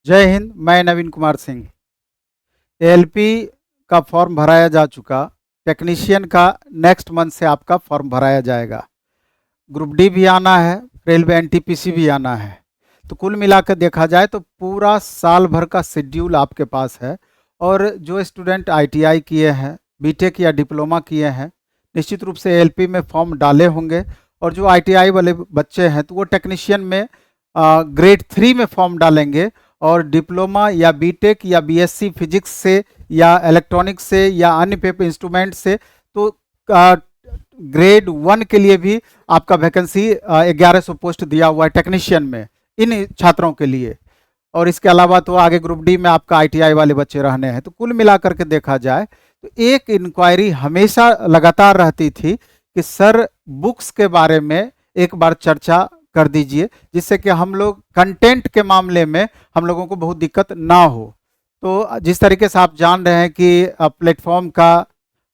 जय हिंद। मैं नवीन कुमार सिंह। एएलपी का फॉर्म भराया जा चुका। टेक्नीशियन का नेक्स्ट मंथ से आपका फॉर्म भराया जाएगा। ग्रुप डी भी आना है, रेलवे एनटीपीसी भी आना है। तो कुल मिलाकर देखा जाए तो पूरा साल भर का शेड्यूल आपके पास है। और जो स्टूडेंट आईटीआई किए हैं, बीटेक या डिप्लोमा किए हैं, निश्चित रूप से एएलपी में फॉर्म डाले होंगे। और जो आईटीआई वाले बच्चे हैं तो वो टेक्नीशियन में ग्रेड 3 में फॉर्म डालेंगे। और डिप्लोमा या बीटेक या बीएससी फिजिक्स से या इलेक्ट्रॉनिक्स से या अन्य पेपर इंस्ट्रूमेंट से तो ग्रेड 1 के लिए भी आपका वैकेंसी 1100 पोस्ट दिया हुआ है टेक्नीशियन में, इन छात्रों के लिए। और इसके अलावा तो आगे ग्रुप डी में आपका आईटीआई वाले बच्चे रहने हैं। तो कुल मिलाकर के देखा जाए तो एक इंक्वायरी हमेशा लगातार रहती थी कि सर बुक्स के बारे में एक बार चर्चा कर दीजिए, जिससे कि हम लोग कंटेंट के मामले में हम लोगों को बहुत दिक्कत ना हो। तो जिस तरीके से आप जान रहे हैं कि प्लेटफॉर्म का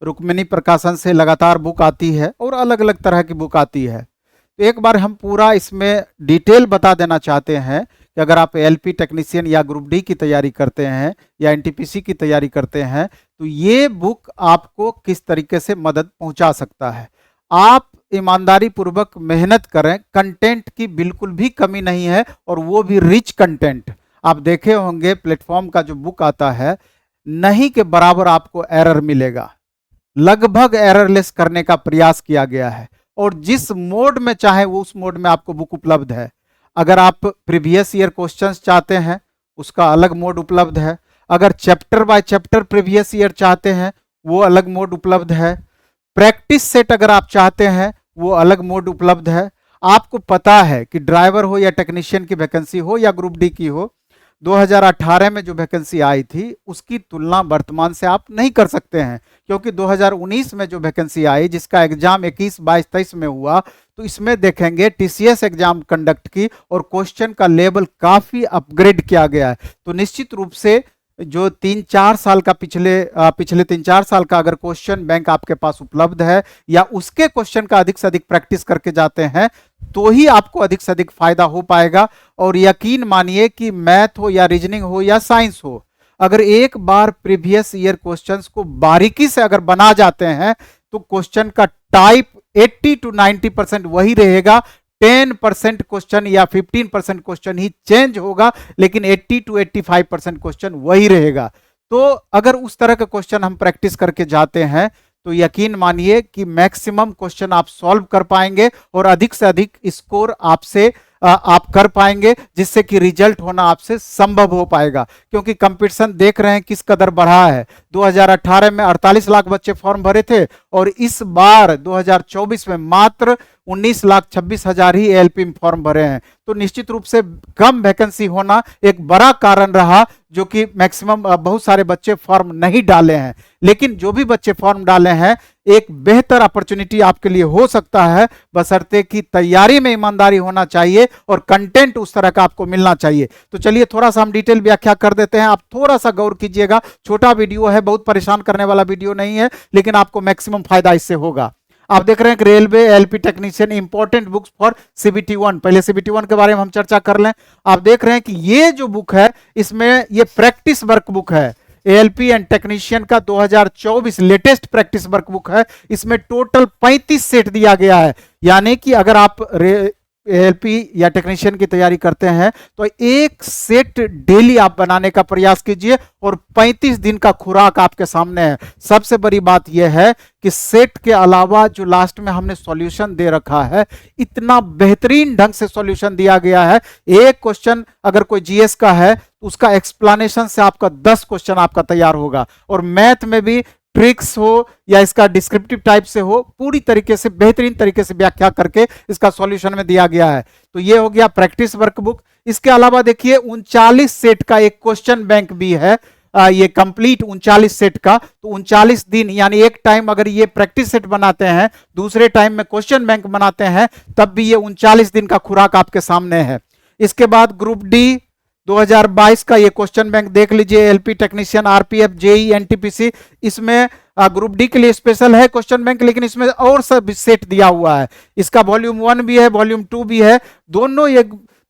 रुक्मिणी प्रकाशन से लगातार बुक आती है और अलग अलग तरह की बुक आती है। तो एक बार हम पूरा इसमें डिटेल बता देना चाहते हैं कि अगर आप एलपी टेक्नीशियन या ग्रुप डी की तैयारी करते हैं या एनटीपीसी की तैयारी करते हैं तो ये बुक आपको किस तरीके से मदद पहुंचा सकता है। आप ईमानदारी पूर्वक मेहनत करें, कंटेंट की बिल्कुल भी कमी नहीं है और वो भी रिच कंटेंट। आप देखे होंगे प्लेटफॉर्म का जो बुक आता है नहीं के बराबर आपको एरर मिलेगा, लगभग एररलेस करने का प्रयास किया गया है। और जिस मोड में चाहे वो उस मोड में आपको बुक उपलब्ध है। अगर आप प्रीवियस ईयर क्वेश्चंस चाहते हैं उसका अलग मोड उपलब्ध है। अगर chapter by chapter previous year चाहते हैं वो अलग मोड उपलब्ध है। प्रैक्टिस सेट अगर आप चाहते हैं वो अलग मोड उपलब्ध है। आपको पता है कि ड्राइवर हो या टेक्नीशियन की वैकेंसी हो या ग्रुप डी की हो, 2018 में जो वैकेंसी आई थी उसकी तुलना वर्तमान से आप नहीं कर सकते हैं, क्योंकि 2019 में जो वैकेंसी आई जिसका एग्जाम 21, 22, 23 में हुआ, तो इसमें देखेंगे टीसीएस एग्जाम कंडक्ट की और क्वेश्चन का लेवल काफी अपग्रेड किया गया है। तो निश्चित रूप से जो 3-4 साल का पिछले 3-4 साल का अगर क्वेश्चन बैंक आपके पास उपलब्ध है या उसके क्वेश्चन का अधिक से अधिक प्रैक्टिस करके जाते हैं तो ही आपको अधिक से अधिक फायदा हो पाएगा। और यकीन मानिए कि मैथ हो या रीजनिंग हो या साइंस हो, अगर एक बार प्रीवियस ईयर क्वेश्चंस को बारीकी से अगर बना जाते हैं तो क्वेश्चन का टाइप 80 to 90% वही रहेगा। 10% क्वेश्चन या 15% क्वेश्चन ही चेंज होगा, लेकिन 80 to 85% क्वेश्चन वही रहेगा। तो अगर उस तरह का क्वेश्चन हम प्रैक्टिस करके जाते हैं तो यकीन मानिए कि मैक्सिमम क्वेश्चन आप सॉल्व कर पाएंगे और अधिक से अधिक स्कोर आप कर पाएंगे, जिससे कि रिजल्ट होना आपसे संभव हो पाएगा। क्योंकि कंपटीशन देख रहे हैं किस कदर बढ़ा है। 2018 में 48 लाख बच्चे फॉर्म भरे थे और इस बार 2024 में मात्र 19,26,000 ही एएलपी में फॉर्म भरे हैं। तो निश्चित रूप से कम वैकेंसी होना एक बड़ा कारण रहा, जो कि मैक्सिमम बहुत सारे बच्चे फॉर्म नहीं डाले हैं। लेकिन जो भी बच्चे फॉर्म डाले हैं एक बेहतर अपॉर्चुनिटी आपके लिए हो सकता है, बशर्ते कि तैयारी में ईमानदारी होना चाहिए और कंटेंट उस तरह का आपको मिलना चाहिए। तो चलिए थोड़ा सा हम डिटेल व्याख्या कर देते हैं, आप थोड़ा सा गौर कीजिएगा। छोटा वीडियो है, बहुत परेशान करने वाला वीडियो नहीं है, लेकिन आपको मैक्सिमम फायदा इससे होगा। आप देख रहे हैं कि railway LP technician important books for CBT 1। पहले सीबीटी 1 के बारे में हम चर्चा कर लें। आप देख रहे हैं कि ये जो बुक है इसमें ये प्रैक्टिस वर्क बुक है, एएलपी एंड टेक्नीशियन का 2024 लेटेस्ट प्रैक्टिस वर्क बुक है। इसमें टोटल 35 सेट दिया गया है। यानी कि अगर आप एएलपी या टेक्नीशियन की तैयारी करते हैं तो एक सेट डेली आप बनाने का प्रयास कीजिए और 35 दिन का खुराक आपके सामने है। सबसे बड़ी बात यह है कि सेट के अलावा जो लास्ट में हमने सॉल्यूशन दे रखा है, इतना बेहतरीन ढंग से सॉल्यूशन दिया गया है। एक क्वेश्चन अगर कोई जीएस का है तो उसका एक्सप्लेनेशन से आपका 10 क्वेश्चन आपका तैयार होगा। और मैथ में भी ट्रिक्स हो या इसका डिस्क्रिप्टिव टाइप से हो, पूरी तरीके से बेहतरीन तरीके से व्याख्या करके इसका सॉल्यूशन में दिया गया है। तो ये हो गया प्रैक्टिस वर्कबुक। इसके अलावा देखिए 39 सेट का एक क्वेश्चन बैंक भी है, ये कंप्लीट 39 सेट का। तो 39 दिन यानी एक टाइम अगर ये प्रैक्टिस सेट बनाते हैं, दूसरे टाइम में क्वेश्चन बैंक बनाते हैं, तब भी ये 39 दिन का खुराक आपके सामने है। इसके बाद ग्रुप डी 2022 का ये क्वेश्चन बैंक देख लीजिए, LP technician, RPF, JE, NTPC. इसमें ग्रुप डी के लिए स्पेशल है क्वेश्चन बैंक, लेकिन इसमें और सब सेट दिया हुआ है। इसका वॉल्यूम 1 भी है, वॉल्यूम 2 भी है। दोनों ये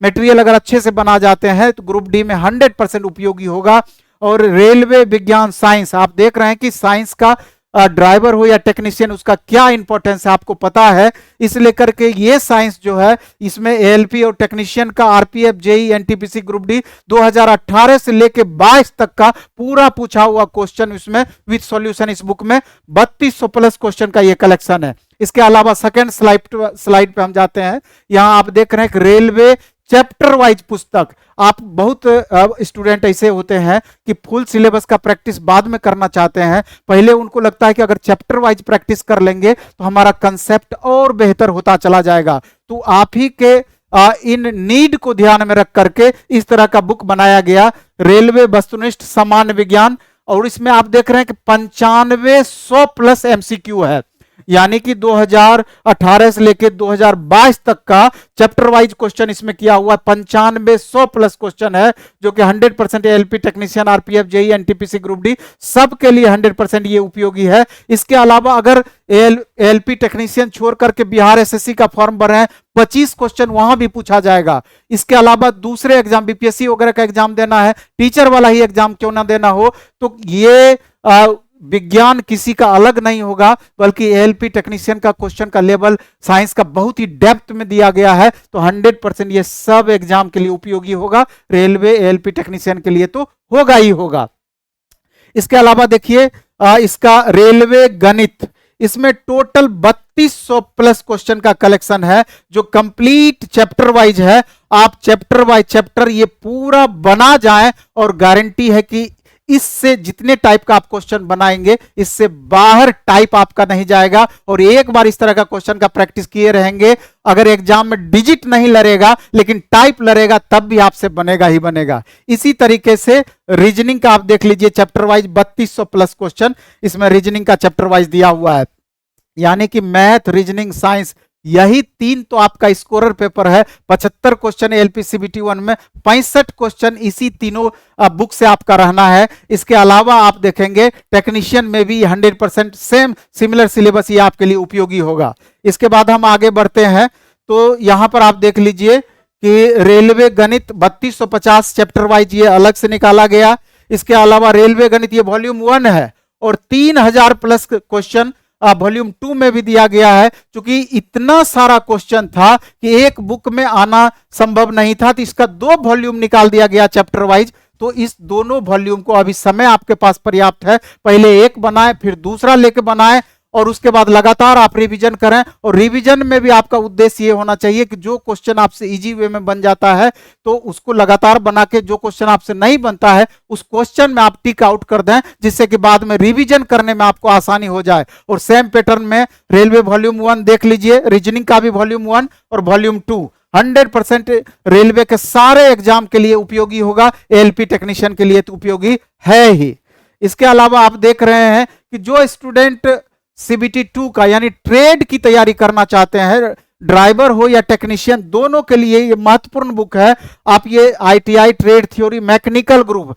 मटेरियल अगर अच्छे से बना जाते हैं तो ग्रुप डी में 100% उपयोगी होगा। और रेलवे विज्ञान साइंस, आप देख रहे हैं कि साइंस का ड्राइवर हो या टेक्नीशियन, उसका क्या इंपॉर्टेंस है आपको पता है। इस लेकर के ये साइंस जो है इसमें एएलपी और टेक्नीशियन का RPF JE NTPC group D 2018 से लेके 22 तक का पूरा पूछा हुआ क्वेश्चन इसमें विद सॉल्यूशन इस बुक में 3200 प्लस क्वेश्चन का ये कलेक्शन है। इसके अलावा सेकंड स्लाइड पे हम जाते हैं। यहां आप देख रहे हैं कि रेलवे चैप्टर वाइज पुस्तक, आप बहुत स्टूडेंट ऐसे होते हैं कि फुल सिलेबस का प्रैक्टिस बाद में करना चाहते हैं, पहले उनको लगता है कि अगर चैप्टर वाइज प्रैक्टिस कर लेंगे तो हमारा कंसेप्ट और बेहतर होता चला जाएगा। तो आप ही के इन नीड को ध्यान में रख करके इस तरह का बुक बनाया गया, रेलवे वस्तुनिष्ठ सामान्य विज्ञान। और इसमें आप देख रहे हैं कि 9500 प्लस एमसीक्यू है, यानी कि 2018 से लेकर 2022 तक का चैप्टर वाइज क्वेश्चन इसमें किया हुआ 9500 प्लस क्वेश्चन है, जो कि 100% LP technician, RPF JE NTPC group D सब के लिए 100% ये उपयोगी है। इसके अलावा अगर एलपी टेक्नीशियन छोड़ करके बिहार एसएससी का फॉर्म भर रहे हैं, 25 क्वेश्चन वहां भी पूछा जाएगा। इसके अलावा दूसरे एग्जाम बीपीएससी वगैरह का एग्जाम देना है, टीचर वाला ही एग्जाम क्यों ना देना हो, तो ये विज्ञान किसी का अलग नहीं होगा, बल्कि एएलपी टेक्नीशियन का क्वेश्चन का लेवल साइंस का बहुत ही डेप्थ में दिया गया है। तो 100% ये सब एग्जाम के लिए उपयोगी होगा, रेलवे एएलपी टेक्नीशियन के लिए तो होगा ही होगा। इसके अलावा देखिए इसका रेलवे गणित, इसमें टोटल 3200 प्लस क्वेश्चन का कलेक्शन है, जो कंप्लीट चैप्टर वाइज है। आप चैप्टर बाय चैप्टर ये पूरा बना जाएं और गारंटी है कि इससे जितने टाइप का आप क्वेश्चन बनाएंगे, इससे बाहर टाइप आपका नहीं जाएगा। और एक बार इस तरह का क्वेश्चन का प्रैक्टिस किए रहेंगे, अगर एग्जाम में डिजिट नहीं लड़ेगा लेकिन टाइप लड़ेगा, तब भी आपसे बनेगा ही बनेगा। इसी तरीके से रीजनिंग का आप देख लीजिए, चैप्टर वाइज 3200 प्लस क्वेश्चन इसमें रीजनिंग का चैप्टर वाइज दिया हुआ है, यानी कि मैथ, रीजनिंग, साइंस, यही तीन तो आपका स्कोरर पेपर है। 75 क्वेश्चन एलपीसीबीटी 1 में, 65 क्वेश्चन इसी तीनों बुक से आपका रहना है। इसके अलावा आप देखेंगे टेक्नीशियन में भी 100% सेम सिमिलर सिलेबस ये आपके लिए उपयोगी होगा। इसके बाद हम आगे बढ़ते हैं, तो यहां पर आप देख लीजिए कि रेलवे गणित 3250 चैप्टर वाइज ये अलग से निकाला गया। इसके अलावा रेलवे गणित ये वॉल्यूम 1 है और 3000 प्लस क्वेश्चन वॉल्यूम 2 में भी दिया गया है। क्योंकि इतना सारा क्वेश्चन था कि एक बुक में आना संभव नहीं था, तो इसका 2 वॉल्यूम निकाल दिया गया चैप्टर वाइज। तो इस दोनों वॉल्यूम को, अभी समय आपके पास पर्याप्त है, पहले एक बनाए फिर दूसरा लेके बनाए और उसके बाद लगातार आप रिवीजन करें। और रिवीजन में भी आपका उद्देश्य ये होना चाहिए कि जो क्वेश्चन आपसे इजी वे में बन जाता है तो उसको लगातार बना के, जो क्वेश्चन आपसे नहीं बनता है उस क्वेश्चन में आप टिक आउट कर दें, जिससे कि बाद में रिवीजन करने में आपको आसानी हो जाए। और सेम पैटर्न में रेलवे वॉल्यूम 1 देख लीजिए, रीजनिंग का भी वॉल्यूम 1 और वॉल्यूम 2 100% रेलवे के सारे एग्जाम के लिए उपयोगी होगा, एएलपी टेक्नीशियन के लिए तो उपयोगी है ही। इसके अलावा आप देख रहे हैं कि जो स्टूडेंट सीबीटी 2 का यानी ट्रेड की तैयारी करना चाहते हैं, ड्राइवर हो या टेक्नीशियन, दोनों के लिए ये महत्वपूर्ण बुक है। आप ये ITI trade theory mechanical group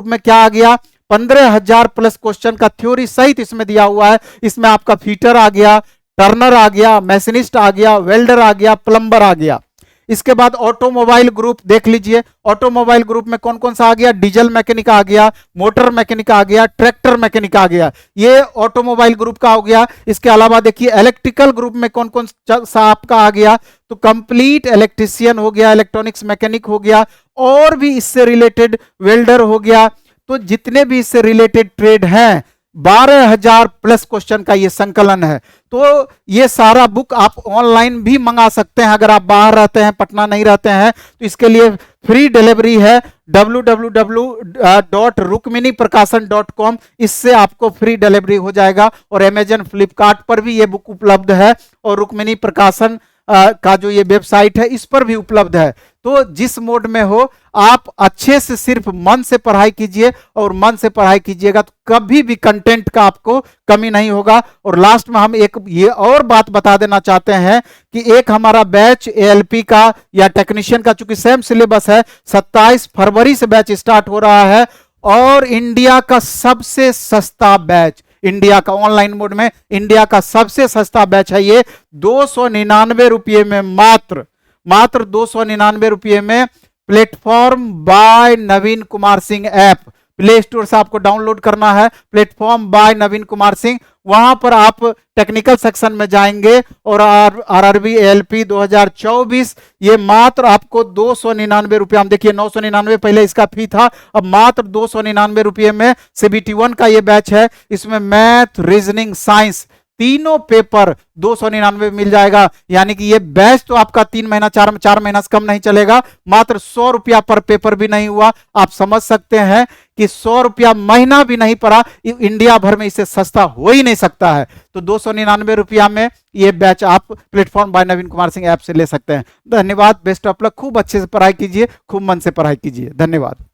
में क्या आ गया, 15,000 प्लस क्वेश्चन का थ्योरी सहित इसमें दिया हुआ है। इसमें आपका फीटर आ गया, टर्नर आ गया, मैशिनिस्ट आ गया, वेल्डर आ गया, प्लम्बर आ गया। इसके बाद ऑटोमोबाइल ग्रुप देख लीजिए, ऑटोमोबाइल ग्रुप में कौन कौन सा आ गया, डीजल मैकेनिक आ गया, मोटर मैकेनिक आ गया, ट्रैक्टर मैकेनिक आ गया, ये ऑटोमोबाइल ग्रुप का हो गया। इसके अलावा देखिए इलेक्ट्रिकल ग्रुप में कौन कौन सा आपका आ गया, तो कंप्लीट इलेक्ट्रिशियन हो गया, इलेक्ट्रॉनिक्स मैकेनिक हो गया, और भी इससे रिलेटेड वेल्डर हो गया। तो जितने भी इससे रिलेटेड ट्रेड हैं, 12,000 प्लस क्वेश्चन का ये संकलन है। तो ये सारा बुक आप ऑनलाइन भी मंगा सकते हैं, अगर आप बाहर रहते हैं, पटना नहीं रहते हैं, तो इसके लिए फ्री डिलीवरी है www.rukminiprakasan.com, इससे आपको फ्री डिलीवरी हो जाएगा। और अमेजन, फ्लिपकार्ट पर भी ये बुक उपलब्ध है, और रुक्मिणी प्रकाशन का जो ये वेबसाइट है इस पर भी उपलब्ध है। तो जिस मोड में हो आप अच्छे से सिर्फ मन से पढ़ाई कीजिए, और मन से पढ़ाई कीजिएगा तो कभी भी कंटेंट का आपको कमी नहीं होगा। और लास्ट में हम एक ये और बात बता देना चाहते हैं कि एक हमारा बैच एएलपी का या टेक्नीशियन का, चूंकि सेम सिलेबस है, 27 फरवरी से बैच स्टार्ट हो रहा है, और इंडिया का सबसे सस्ता बैच, इंडिया का ऑनलाइन मोड में इंडिया का सबसे सस्ता बैच है ये, 299 रुपये में मात्र 299 रुपये में प्लेटफॉर्म बाय नवीन Kumar Singh app play store से आपको डाउनलोड करना है। प्लेटफॉर्म बाय नवीन कुमार सिंह, वहां पर आप टेक्निकल सेक्शन में जाएंगे और आरआरबी एएलपी 2024 ये मात्र आपको 299 रुपये, हम देखिए 999 पहले इसका फी था, अब मात्र 299 रुपये में CBT 1 का ये बैच है। इसमें मैथ, रीजनिंग, साइंस तीनों पेपर 299 मिल जाएगा। यानी कि ये बैच तो आपका 3 महीना 4 महीना से कम नहीं चलेगा, मात्र 100 रुपया पर पेपर भी नहीं हुआ। आप समझ सकते हैं कि 100 रुपया महीना भी नहीं पड़ा, इंडिया भर में इससे सस्ता हो ही नहीं सकता है। तो 299 रुपया में ये बैच आप प्लेटफॉर्म बाय नवीन कुमार सिंह ऐप से ले सकते हैं। धन्यवाद, बेस्ट ऑफ लक, खूब अच्छे से पढ़ाई कीजिए, खूब मन से पढ़ाई कीजिए। धन्यवाद।